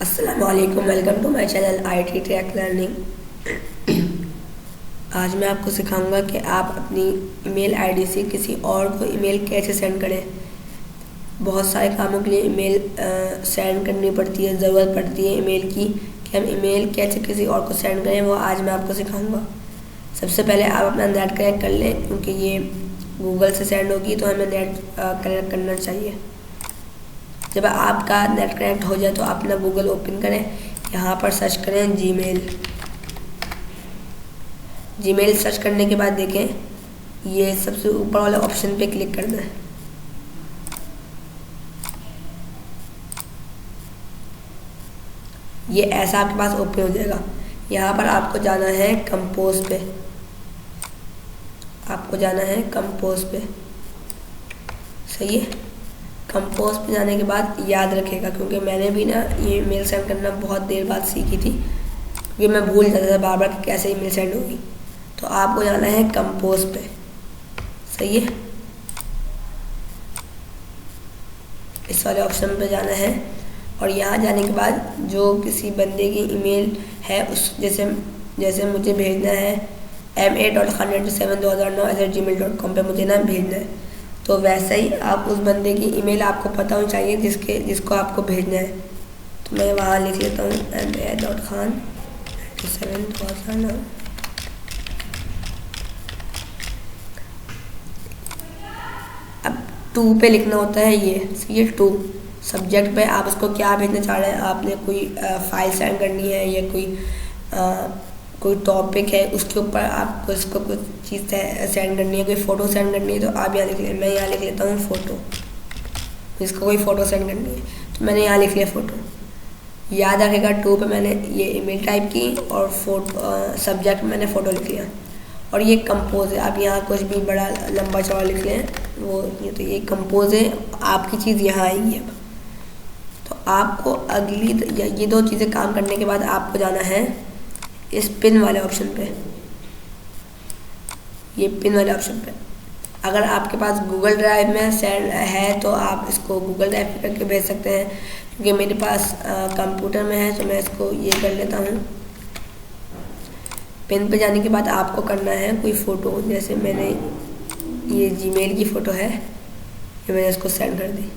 अस्सलामुअलैकुम, welcome to my channel IT track learning. आज मैं आपको सिखाऊंगा कि आप अपनी ईमेल आईडी से किसी और को ईमेल कैसे सेंड करें। बहुत सारे कामों के लिए ईमेल सेंड करनी पड़ती है, ज़रूरत पड़ती है ईमेल की कि हम ईमेल कैसे किसी और को सेंड करें, वो आज मैं आपको सिखाऊंगा। सबसे पहले आप अपना नेट कनेक्ट कर लें, क्योंकि ये गूगल से सेंड होगी तो हमें नेट कनेक्ट करना चाहिए। जब आपका नेट कनेक्ट हो जाए तो आप अपना गूगल ओपन करें, यहाँ पर सर्च करें जीमेल सर्च करने के बाद देखें ये सबसे ऊपर वाले ऑप्शन पे क्लिक करना है। ये ऐसा आपके पास ओपन हो जाएगा। यहाँ पर आपको जाना है कंपोज पे, सही है। कंपोज पे जाने के बाद याद रखेगा, क्योंकि मैंने भी ना ये ईमेल सेंड करना बहुत देर बाद सीखी थी, क्योंकि मैं भूल जाता था बार बार कि कैसे ईमेल सेंड होगी। तो आपको जाना है कंपोज पे, सही है। इस वाले ऑप्शन पे जाना है और यहाँ जाने के बाद जो किसी बंदे की ईमेल है उस जैसे मुझे भेजना है ma.1072009@gmail.com पे मुझे ना भेजना है, तो वैसे ही आप उस बंदे की ईमेल आपको पता होनी चाहिए जिसको आपको भेजना है। तो मैं वहाँ लिख लेता हूँ ma.khan972009। अब 2 पे लिखना होता है, ये 2 सब्जेक्ट पे आप उसको क्या भेजना चाह रहे हैं। आपने कोई फाइल सेंड करनी है या कोई टॉपिक है, उसके ऊपर आपको इसको कुछ चीज़ सेंड करनी है, कोई फ़ोटो सेंड करनी है, तो आप यहाँ लिख लें। मैं यहाँ लिख लेता हूँ फ़ोटो, इसको कोई फ़ोटो सेंड करनी है तो मैंने यहाँ लिख लिया फ़ोटो। याद रखेगा 2 पे मैंने ये ईमेल टाइप की और सब्जेक्ट मैंने फ़ोटो लिख लिया। और ये कंपोज है, आप यहाँ कुछ भी बड़ा लंबा चौड़ा लिख लें वो तो ये कंपोज है, आपकी चीज़ यहाँ आएगी। अब तो आपको ये 2 चीज़ें काम करने के बाद आपको जाना है इस पिन वाले ऑप्शन पे, ये पिन वाले ऑप्शन पे। अगर आपके पास गूगल ड्राइव में सेंड है तो आप इसको गूगल ड्राइव पे करके भेज सकते हैं, क्योंकि मेरे पास कंप्यूटर में है तो मैं इसको ये कर लेता हूँ। पिन पे जाने के बाद आपको करना है कोई फ़ोटो, जैसे मैंने ये जीमेल की फ़ोटो है, ये मैंने इसको सेंड कर दी।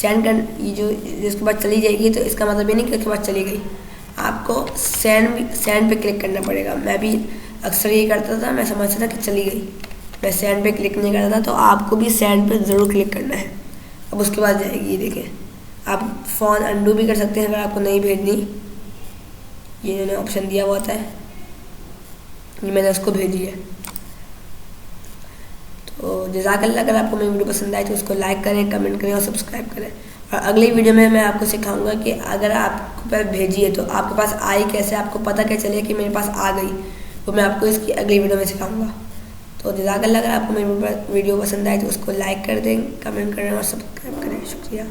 ये जो इसके बाद चली जाएगी, तो इसका मतलब ये नहीं कि इसके बाद चली गई। आपको सेंड पे क्लिक करना पड़ेगा। मैं भी अक्सर ये करता था, मैं समझता था कि चली गई, मैं सेंड पे क्लिक नहीं करता था। तो आपको भी सेंड पे ज़रूर क्लिक करना है। अब उसके बाद जाएगी, ये देखें। आप फ़ोन अंडू भी कर सकते हैं अगर आपको नहीं भेजनी, ये इन्होंने ऑप्शन दिया हुआ होता है, ये मैंने उसको भेजी है। तो जज़ाकल्लाह। अगर आपको मेरी वीडियो पसंद आए तो उसको लाइक करें, कमेंट करें और सब्सक्राइब करें। और अगली वीडियो में मैं आपको सिखाऊंगा कि अगर आपको भेजी है तो आपके पास आई कैसे, आपको पता कैसे चले कि मेरे पास आ गई, वो मैं आपको इसकी अगली वीडियो में सिखाऊंगा। तो जज़ाकल्लाह। अगर आपको मेरी वीडियो पसंद आए तो उसको लाइक कर दें, कमेंट करें और सब्सक्राइब करें। शुक्रिया।